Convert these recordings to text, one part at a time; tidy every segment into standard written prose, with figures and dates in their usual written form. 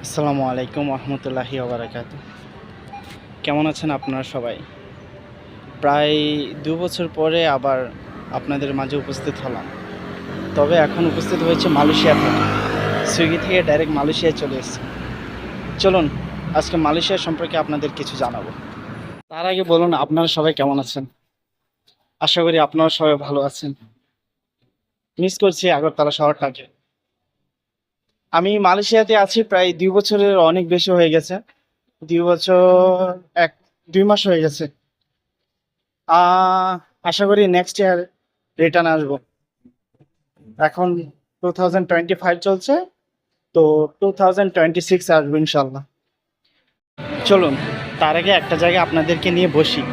আসসালামু আলাইকুম রহমতুল্লাহি ওবারাকাতু। কেমন আছেন আপনারা সবাই? প্রায় ২ বছর পরে আবার আপনাদের মাঝে উপস্থিত হলাম। তবে এখন উপস্থিত হয়েছে মালয়েশিয়া থেকে। সুইগি থেকে ডাইরেক্ট মালয়েশিয়ায় চলে এসেছি। চলুন আজকে মালয়েশিয়া সম্পর্কে আপনাদের কিছু জানাবো। তার আগে বলুন আপনারা সবাই কেমন আছেন? আশা করি আপনারা সবাই ভালো আছেন। মিস করছি আগরতলা শহরটাকে। আমি মালয়েশিয়াতে আছি প্রায় ২ বছরের অনেক বেশি হয়ে গেছে। ২ বছর ১-২ মাস হয়ে গেছে। আশা করি নেক্সট ইয়ার রিটার্ন আসবো। এখন 2025 চলছে, তো 2026 আসবো ইনশাল্লাহ। চলুন তার আগে একটা জায়গায় আপনাদেরকে নিয়ে বসি।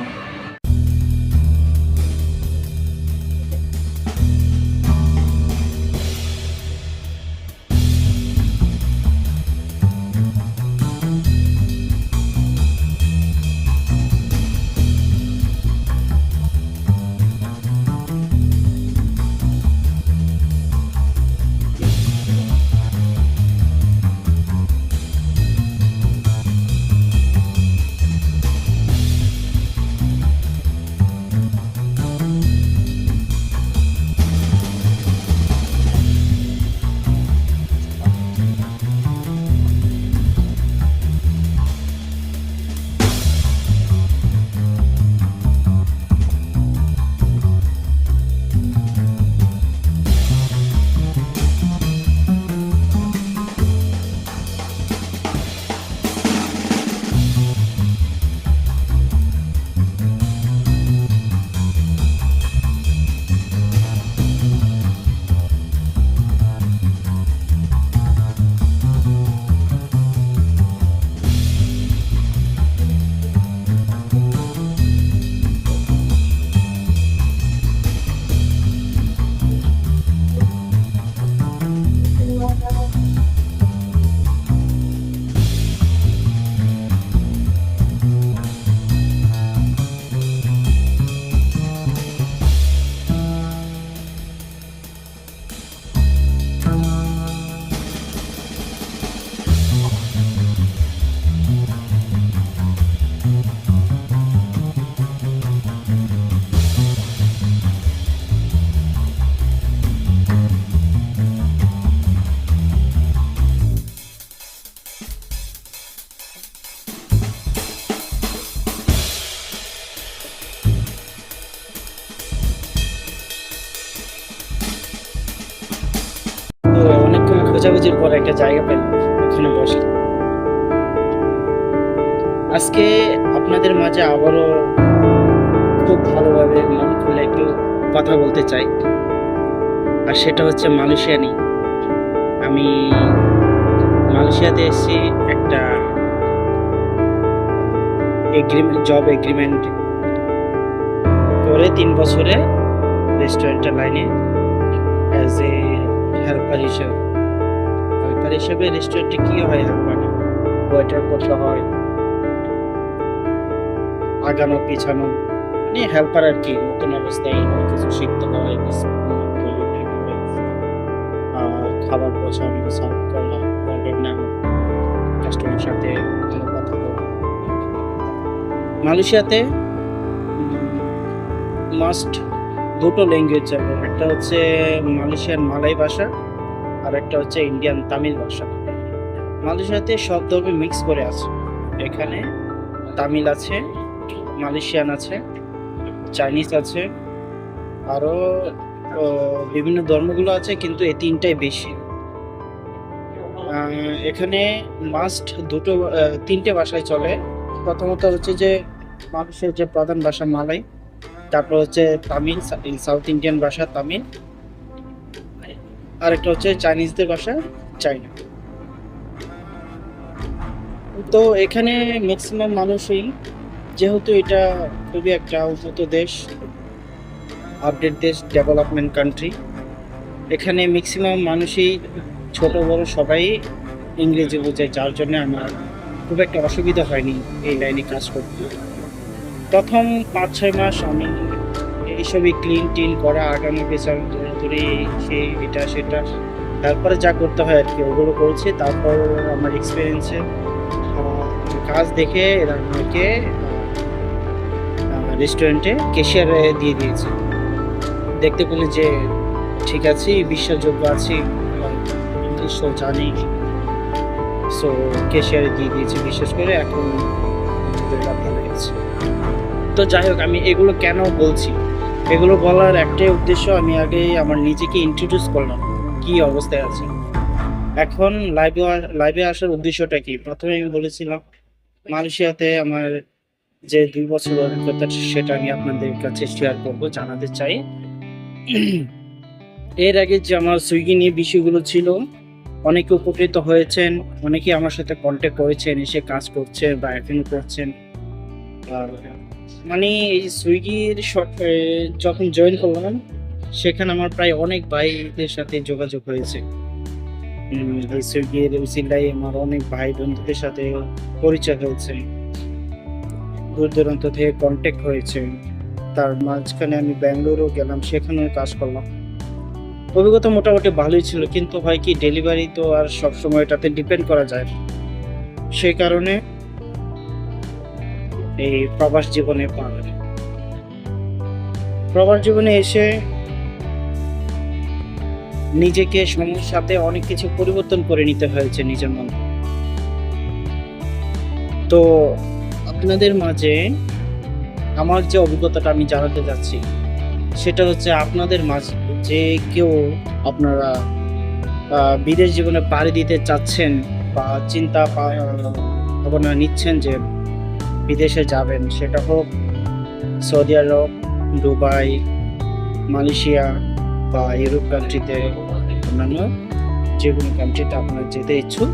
তো অনেকক্ষণ খোঁজাখুঁজির পর একটা জায়গা পেলাম, ওখানে বসলাম। আজকে আপনাদের মাঝে আবারও খুব ভালোভাবে মন খুলে একটু কথা বলতে চাই, আর সেটা হচ্ছে মালয়েশিয়া নিয়ে। আমি মালয়েশিয়াতে এসেছি একটা জব এগ্রিমেন্ট করে ৩ বছরে রেস্টুরেন্টের লাইনে অ্যাজ এ হেল্পার হিসেবে রেস্টুরেন্টে কি হয়, হেল্পার ওয়েটার করতে হয়, আগানো পিছানো, মানে হেল্পার আর কি। নতুন অবস্থায় অনেক কিছু শিখতে হয়, খাবার পছন্দ সার্ভ করা, অর্ডার নেওয়া, কাস্টমার সাথে ভালো কথা বলা। মালয়েশিয়াতে মাস্ট দুটো ল্যাঙ্গুয়েজ যাবে, একটা হচ্ছে মালয়েশিয়ান মালয় ভাষা আর একটা হচ্ছে ইন্ডিয়ান তামিল ভাষা। মালয়েশিয়াতে সব ধর্মে মিক্স করে আছে। এখানে তামিল আছে, মালয়েশিয়ান আছে, চাইনিজ আছে, আরও বিভিন্ন ধর্মগুলো আছে, কিন্তু এই তিনটাই বেশি। এখানে মাস্ট তিনটে ভাষায় চলে। প্রথমত হচ্ছে যে মানুষের যে প্রধান ভাষা মালয়, তারপর হচ্ছে তামিল, সাউথ ইন্ডিয়ান ভাষা তামিল, আর একটা হচ্ছে চাইনিজদের ভাষা চাইনা। তো এখানে ম্যাক্সিমাম মানুষই, যেহেতু এটা খুবই একটা উন্নত দেশ, আপডেট দেশ, ডেভেলপমেন্ট কান্ট্রি, এখানে ম্যাক্সিমাম মানুষই ছোট বড় সবাই ইংরেজি বোঝে, যার জন্য আমার খুব একটা অসুবিধা হয়নি এই লাইনে কাজ করতে। প্রথম ৫-৬ মাস আমি এইসবই ক্লিন টিন করা, আগানো পেছানো, দৌড়াদৌড়ি, সেই এটা সেটা তারপরে যা করতে হয় আর কি ওগুলো করেছি। তারপর আমার এক্সপিরিয়েন্সে কাজ দেখে এরা আমাকে রেস্টুরেন্টে ক্যাশিয়ারে দিয়ে দিয়েছে। দেখতে পেলে যে ঠিক আছি, বিশ্বাসযোগ্য আছি, ইংলিশও জানি, সো ক্যাশিয়ারে দিয়ে দিয়েছে বিশেষ করে। এখন ভালো গেছে। তো যাই হোক, আমি এগুলো কেন বলছি, এগুলো বলার একটাই উদ্দেশ্য, আমি আগে আমার নিজেকে ইন্ট্রোডিউস করলাম কি অবস্থায় আছে। এখন লাইভে আসার উদ্দেশ্যটা কি, প্রথমে আমি বলেছিলাম মালয়েশিয়াতে আমার যে 2 বছর অভিজ্ঞতা সেটা আমি আপনাদের কাছে শেয়ার করব, জানাতে চাই। এর আগে যে আমার সুইগি নিয়ে বিষয়গুলো ছিল, অনেকে উপকৃত হয়েছেন, অনেকে আমার সাথে কন্ট্যাক্ট করেছেন, এসে কাজ করছেন বা এখনো করছেন। মানে এই সুইগির যখন জয়েন করলাম, সেখানে আমার প্রায় অনেক ভাইদের সাথে যোগাযোগ হয়েছে। এই সুইগির উসিলায় আমার অনেক ভাই বন্ধুদের সাথে পরিচয় হয়েছে, দূর দূরান্ত থেকে কন্ট্যাক্ট হয়েছে। তার মাঝখানে আমি ব্যাঙ্গালোরও গেলাম, সেখানেও কাজ করলাম। অভিজ্ঞতা মোটামুটি ভালোই ছিল, কিন্তু হয় কি ডেলিভারি তো আর সবসময় এটাতে ডিপেন্ড করা যায় না। সেই কারণে এই প্রবাস জীবনে এসে নিজেকে সময়ের সাথে অনেক কিছু পরিবর্তন করে নিতে হয়েছে নিজের মন। তো আপনাদের মাঝে আমার যে অভিজ্ঞতাটা আমি জানাতে যাচ্ছি, সেটা হচ্ছে আপনাদের মাঝে যে কেউ আপনারা বিদেশ জীবনে পাড়ি দিতে চাচ্ছেন বা চিন্তা ভাবনা নিচ্ছেন যে বিদেশে যাবেন, সেটা হোক সৌদি আরব, দুবাই, মালয়েশিয়া বা ইউরোপ কান্ট্রিতে, অন্যান্য যে কোনো কান্ট্রিতে আপনারা যেতে ইচ্ছুক,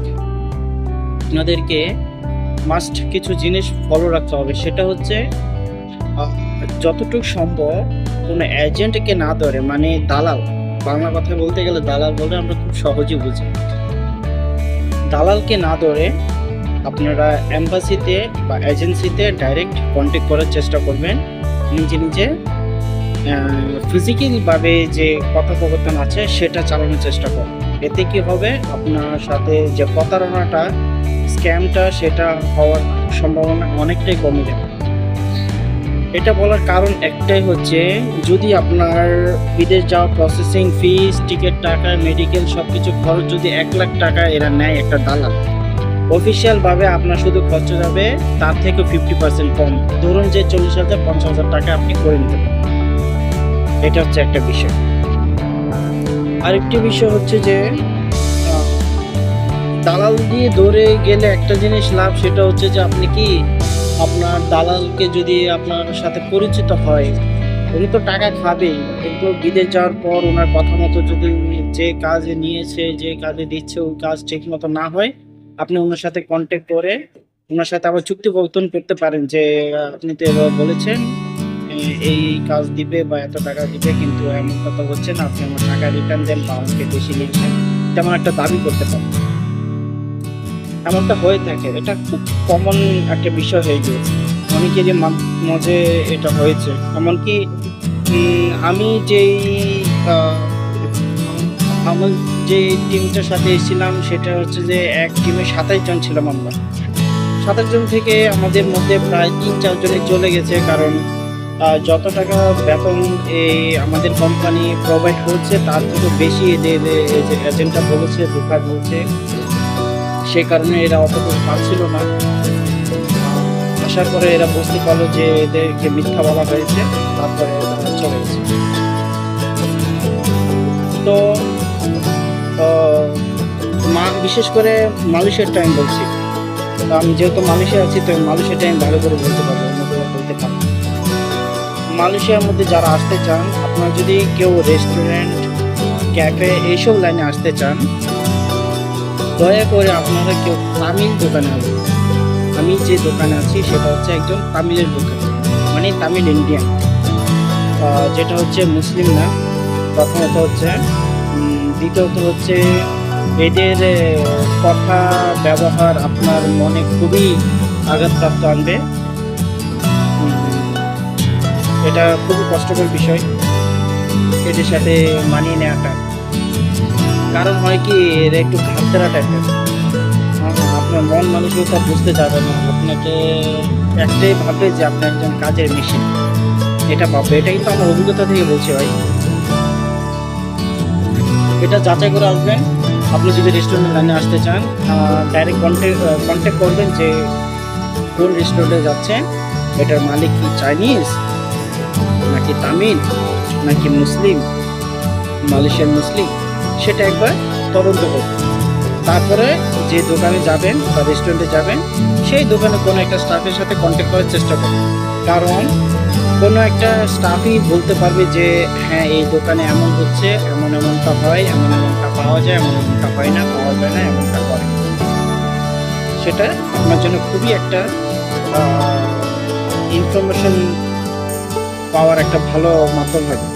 আপনাদেরকে মাস্ট কিছু জিনিস ফলো রাখতে হবে। সেটা হচ্ছে যতটুকু সম্ভব কোনো এজেন্টকে না ধরে, মানে দালাল, বাংলা কথায় বলতে গেলে দালাল বলে আমরা খুব সহজে বুঝি। দালালকে না ধরে আপনারা এম্বাসিতে বা এজেন্সিতে ডাইরেক্ট কন্ট্যাক্ট করার চেষ্টা করবেন। নিজে ফিজিক্যালভাবে যে কথোপকথন আছে সেটা চালানোর চেষ্টা করুন। এতে কি হবে, আপনার সাথে যে প্রতারণাটা, স্ক্যামটা, সেটা হওয়ার সম্ভাবনা অনেকটাই কমে যাবে। এটা বলার কারণ একটাই হচ্ছে, যদি আপনার বিদেশ যাওয়া প্রসেসিং ফিস, টিকিট টাকা, মেডিকেল সব কিছু খরচ যদি 1 লাখ টাকা এরা নেয় একটা দালাল, অফিসিয়ালভাবে আপনার শুধু খরচ যাবে তার থেকে 50% কম। ধরুন যে 40,000 50,000 টাকা আপনি করে নিতে পারেন। এটা হচ্ছে একটা বিষয়। আরেকটি বিষয় হচ্ছে যে দালাল দিয়ে ধরে গেলে একটা জিনিস লাভ, সেটা হচ্ছে যে আপনি কি আপনার দালালকে যদি আপনার সাথে পরিচিত হয়, উনি তো টাকা খাবেই, কিন্তু বিদেশ যাওয়ার পর ওনার কথা মতো যদি যে কাজে নিয়েছে, যে কাজে দিচ্ছে, ওই কাজ ঠিক মতো না হয়, আপনি ওনার সাথে কন্ট্যাক্ট করে ওনার সাথে আবার চুক্তিবদ্ধন করতে পারেন যে আপনি তো এবার বলেছেন এই কাজ দিবে বা এত টাকা দিবে, কিন্তু এমন কথা হচ্ছে না, আপনি আমার টাকা রিটার্ন দেন বা আমাকে বেশি নিয়েছেন, তেমন একটা দাবি করতে পারেন। এমনটা হয়ে থাকে, এটা খুব কমন একটা বিষয় হয়ে গিয়েছে, অনেকেরই মাঝে এটা হয়েছে। এমনকি আমি যেই আমার যে টিমটার সাথে এসেছিলাম, সেটা হচ্ছে যে এক টিমে 27 জন ছিলাম আমরা। 27 জন থেকে আমাদের মধ্যে প্রায় 3-4 জনে চলে গেছে, কারণ যত টাকা বেতন এই আমাদের কোম্পানি প্রোভাইড করছে তার থেকে বেশি এদের এজেন্টটা বলেছে, দোকান বলছে, সে কারণে এরা অতটুকু পাচ্ছিল না। আসার পরে এরা বুঝতে পারলো যে এদেরকে মিথ্যা বলা হয়েছে, তারপরে চলে গেছে। তো বিশেষ করে মালয়েশিয়ার টাইম বলছি, তো আমি যেহেতু মালয়েশিয়া আছি, তো মালয়েশিয়ার টাইম ভালো করে বলতে পারবো, অন্য কোনো বলতে পারবো। মালয়েশিয়ার মধ্যে যারা আসতে চান, আপনারা যদি কেউ রেস্টুরেন্ট, ক্যাফে এইসব লাইনে আসতে চান, দয়া করে আপনারা কেউ তামিল দোকানে আসবেন। আমি যে দোকানে আছি সেটা হচ্ছে একজন তামিলের দোকান, মানে তামিল ইন্ডিয়ান, যেটা হচ্ছে মুসলিম না, প্রথমত হচ্ছে। দ্বিতীয়ত হচ্ছে এদের কথা ব্যবহার আপনার মনে খুবই আঘাতপ্রাপ্ত আনবে। এটা খুবই কষ্টকর বিষয় এদের সাথে মানিয়ে নেওয়াটা, কারণ হয় কি এরা একটু ঘাটতেরা টাইপের। আপনার মন মানসিকতা বুঝতে যাবে না, আপনাকে একটাই ভাববে যে আপনি একজন কাজের মেশিন, এটা ভাববে। এটা কিন্তু আমার অভিজ্ঞতা থেকে বলছি ভাই, এটা যাচাই করে আসবেন। আপনি যদি রেস্টুরেন্টের লাইনে আসতে চান, ডাইরেক্ট কন্ট্যাক্ট করবেন যে কোন রেস্টুরেন্টে যাচ্ছেন, এটার মালিক কি চাইনিজ নাকি তামিল নাকি মুসলিম, মালয়েশিয়ান মুসলিম, সেটা একবার তদন্ত করুন। তারপরে যে দোকানে যাবেন বা রেস্টুরেন্টে যাবেন, সেই দোকানে কোনো একটা স্টাফের সাথে কন্ট্যাক্ট করার চেষ্টা করুন। কারণ কোনো একটা স্টাফই বলতে পারবে যে হ্যাঁ এই দোকানে এমন হচ্ছে, এমনটা হয়, এমনটা পাওয়া যায়, এমনটা হয় না, পাওয়া যায় না, এমনটা করে। সেটা আপনার জন্য খুবই একটা ইনফরমেশন পাওয়ার একটা ভালো মাধ্যম হবে।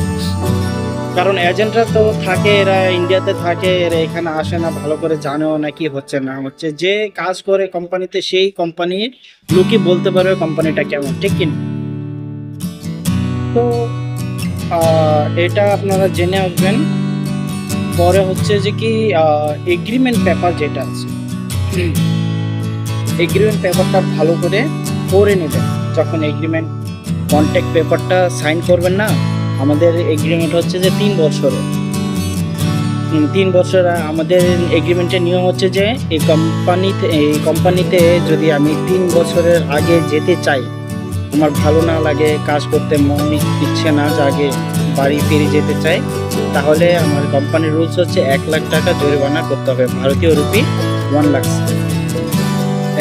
কারণ এজেন্টরা তো থাকে, এরা ইন্ডিয়াতে থাকে, এরা এখানে আসে না, ভালো করে জানেও না কি হচ্ছে না হচ্ছে। যে কাজ করে কোম্পানিতে, সেই কোম্পানির লোকই বলতে পারবে কোম্পানিটা কেমন, ঠিক কিনা? তো এটা আপনারা জেনে আসবেন। পরে হচ্ছে যে কি এগ্রিমেন্ট পেপার যেটা আছে, এগ্রিমেন্ট পেপারটা ভালো করে পড়ে নেবেন। যখন এগ্রিমেন্ট কন্ট্রাক্ট পেপারটা সাইন করবেন না, আমাদের এগ্রিমেন্ট হচ্ছে যে 3 বছরের। 3 বছর আমাদের এগ্রিমেন্টের নিয়ম হচ্ছে যে এই কোম্পানিতে যদি আমি 3 বছরের আগে যেতে চাই, আমার ভালো না লাগে, কাজ করতে মন ইচ্ছে না জাগে, বাড়ি ফিরে যেতে চাই, তাহলে আমার কোম্পানির রুলস হচ্ছে 1 লাখ টাকা জরিমানা করতে হবে, ভারতীয় রুপি 1 লাখ।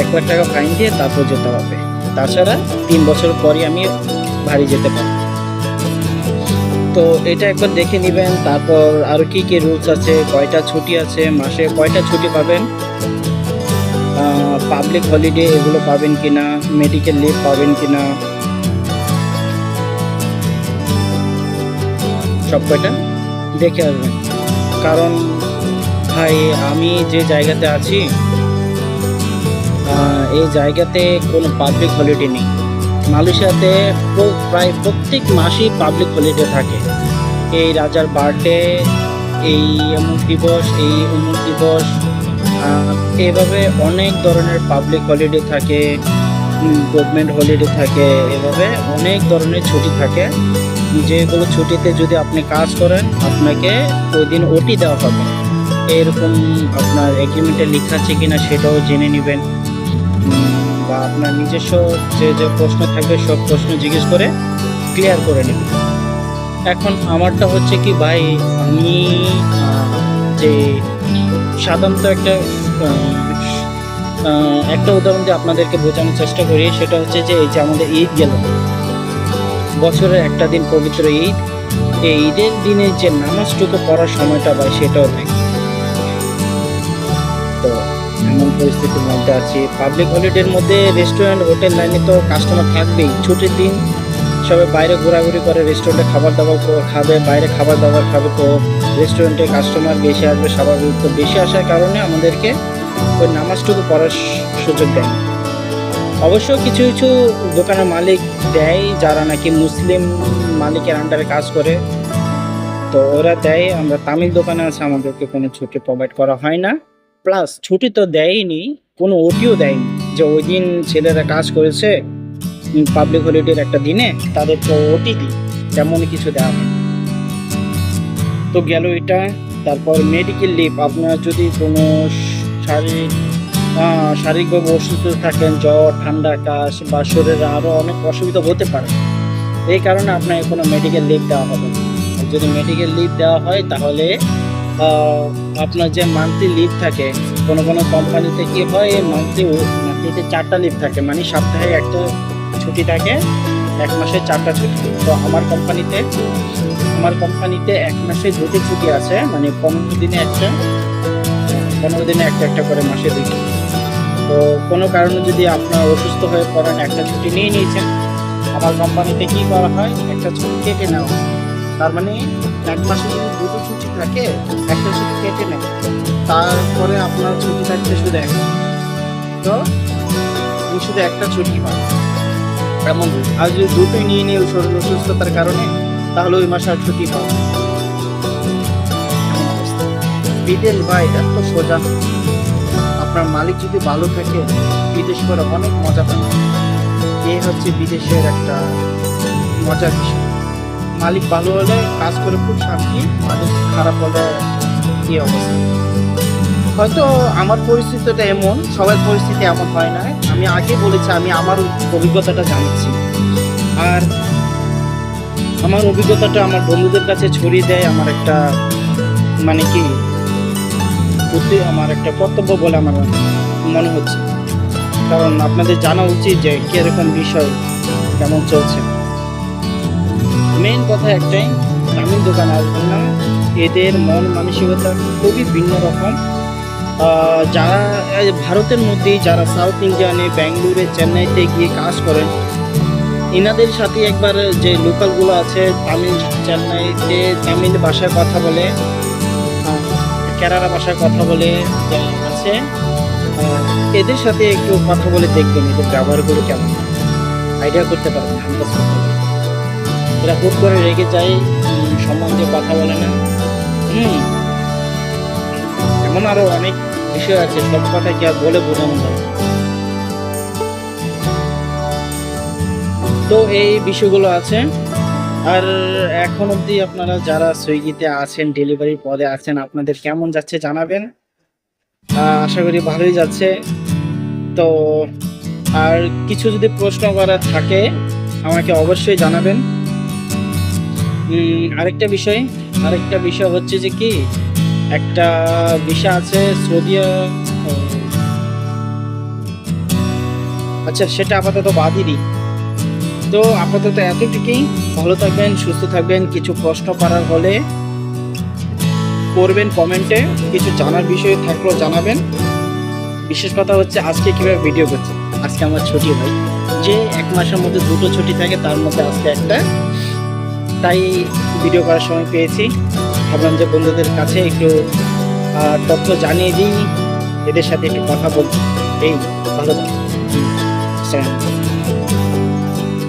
1 লাখ টাকা ফাইন দিয়ে তারপর যেতে হবে। তাছাড়া 3 বছর পরই আমি বাড়ি যেতে পারি। তো এটা একবার দেখে নেবেন। তারপর আরও কী কী রুলস আছে, কয়টা ছুটি আছে, মাসে কয়টা ছুটি পাবেন, পাবলিক হলিডে এগুলো পাবেন কিনা, মেডিকেল লিভ পাবেন কিনা, সব কয়টা দেখে আসবেন। কারণ ভাই আমি যে জায়গাতে আছি, এই জায়গাতে কোনো পাবলিক হলিডে নেই। মালয়েশিয়াতে প্রায় প্রত্যেক মাসেই পাবলিক হলিডে থাকে। এই রাজার বার্থডে, এই অমুক দিবস, এই অমুক দিবস, এভাবে অনেক ধরনের পাবলিক হলিডে থাকে, গভর্নমেন্ট হলিডে থাকে, এভাবে অনেক ধরনের ছুটি থাকে। যেগুলো ছুটিতে যদি আপনি কাজ করেন, আপনাকে ওই দিন ওটি দেওয়া হবে। এরকম আপনার এগ্রিমেন্টে লেখা আছে কিনা সেটাও জেনে নেবেন, বা আপনার নিজস্ব যে প্রশ্ন থাকবে সব প্রশ্ন জিজ্ঞেস করে ক্লিয়ার করে নেবেন। এখন আমারটা হচ্ছে কি ভাই, আমি যে সাধারণত একটা উদাহরণ দিয়ে আপনাদেরকে বোঝানোর চেষ্টা করি, সেটা হচ্ছে যে এই যে আমাদের ঈদ গেল, বছরের একটা দিন পবিত্র ঈদ, এই ঈদের দিনে যে নামাজটুকু পড়ার সময়টা ভাই সেটাও থাকে। তো এমন পরিস্থিতির মধ্যে আছি। পাবলিক হলিডের মধ্যে রেস্টুরেন্ট, হোটেল লাইনে তো কাস্টমার থাকবেই। ছুটির দিন সবাই বাইরে ঘোরাঘুরি করে, রেস্টুরেন্টে খাবার দাবার খাবে, বাইরে খাবার দাবার খাবে, তো রেস্টুরেন্টে কাস্টমার বেশি আসবে স্বাভাবিক। তো বেশি আসার কারণে আমাদেরকে ওই নামাজটুকু পড়ার সুযোগ দেয়। অবশ্য কিছু কিছু দোকানের মালিক দেয় যারা নাকি মুসলিম মালিকের আন্ডারে কাজ করে, তো ওরা দেয়। আমরা তামিল দোকানে আছে, আমাদেরকে কোনো ছুটি প্রোভাইড করা হয় না। প্লাস ছুটি তো দেয়নি, কোনো ওটিও দেয়নি যে ওই দিন ছেলেরা কাজ করেছে পাবলিক হলিডের একটা দিনে, তাদেরকে ওটি দিই, তেমন কিছু দেওয়া হয়। তো গেল এটা। তারপর মেডিকেল লিভ, আপনার যদি কোনো শারীরিকভাবে অসুস্থ থাকেন, জ্বর, ঠান্ডা, কাশ বা শরীরে আরও অনেক অসুবিধা হতে পারে, এই কারণে আপনাকে কোনো মেডিকেল লিভ দেওয়া হবে না। যদি মেডিকেল লিভ দেওয়া হয় তাহলে আপনার যে মান্থলি লিভ থাকে, কোনো কোনো কোম্পানিতে কী হয়, মান্থলিতে 4টা লিভ থাকে, মানে সপ্তাহে একটা ছুটি থাকে, 1 মাসে 4টা ছুটি। তো আমার কোম্পানিতে 1 মাসে 2টি ছুটি আছে, মানে 15 দিনে একটা করে মাসে 2টি। তো কোনো কারণে যদি আপনার অসুস্থ হয়ে পড়েন, একটা ছুটি নিয়ে নিয়েছেন, আমার কোম্পানিতে কী করা হয়, একটা ছুটি কেটে নেওয়া। তার মানে 1 মাসে যদি 2টি ছুটি থাকে, একটা ছুটি কেটে নেয়, তারপরে আপনার ছুটি থাকছে শুধু একটা। তো আপনি শুধু একটা ছুটি পান এমন। আর যদি 2টোই নিয়ে নিই ওই শরীর অসুস্থতার কারণে, তাহলে ওই মাসে আর ছুটি পাবেন। বিদেশ ভাই এত সোজা না। আপনার মালিক যদি ভালো থাকে বিদেশ করে অনেক মজা পায়। এই হচ্ছে বিদেশের একটা মজার বিষয়। মালিক ভালো হলে কাজ করে খুব শান্তি, মালিক খারাপ হলে কি অবস্থা। হয়তো আমার পরিস্থিতিটা এমন, সবার পরিস্থিতি এমন হয় না। আমি আগে বলেছি আমি আমার অভিজ্ঞতাটা জানাচ্ছি, আর আমার অভিজ্ঞতাটা আমার বন্ধুদের কাছে ছড়িয়ে দেয় আমার একটা মানে কি আমার একটা কর্তব্য বলে আমার মনে হচ্ছে। কারণ আপনাদের জানা উচিত যে কিরকম বিষয় কেমন চলছে। মেইন কথা একটাই, তামিল দোকান আসবেন না, এদের মন মানসিকতা খুবই ভিন্ন রকম। যারা ভারতের মধ্যেই যারা সাউথ ইন্ডিয়ানে ব্যাঙ্গালোরে চেন্নাইতে গিয়ে কাজ করেন, এনাদের সাথে একবার যে লোকালগুলো আছে তামিল চেন্নাইতে তামিল ভাষায় কথা বলে, কেরালা ভাষায় কথা বলে যারা আছে, এদের সাথে একটু কথা বলে দেখবেন এদের ব্যবহারগুলো কেমন, আইডিয়া করতে পারবেন। এরা হুট করে রেগে যায়, সম্মান দিয়ে কথা বলে না। এমন আরো অনেক বিষয় আছে, সব কথা কি আর বলে বোঝানো যায়। তো এই বিষয়গুলো আছে। আর এখন অবধি আপনারা যারা সুইগিতে আছেন, ডেলিভারি পদে আছেন, আপনাদের কেমন যাচ্ছে জানাবেন। আশা করি ভালোই যাচ্ছে। তো আর কিছু যদি প্রশ্ন করার থাকে আমাকে অবশ্যই জানাবেন। আরেকটা বিষয় হচ্ছে যে কি একটা বিষয় আছে সৌদি, আচ্ছা সেটা আপাতত বাদই দিই। তো আপাতত এতটুকুই। ভালো থাকবেন, সুস্থ থাকবেন। কিছু প্রশ্ন করার হলে করবেন কমেন্টে, কিছু জানার বিষয় থাকলেও জানাবেন। বিশেষ কথা হচ্ছে আজকে কিভাবে ভিডিও করছে, আজকে আমার ছুটি ভাই, যে 1 মাসের মধ্যে 2টো ছুটি থাকে তার মধ্যে আজকে একটা, তাই ভিডিও করার সময় পেয়েছি। ভাবলাম যে বন্ধুদের কাছে একটু তথ্য জানিয়ে দিই, এদের সাথে একটু কথা বলছি। এই ভালো থাকবেন।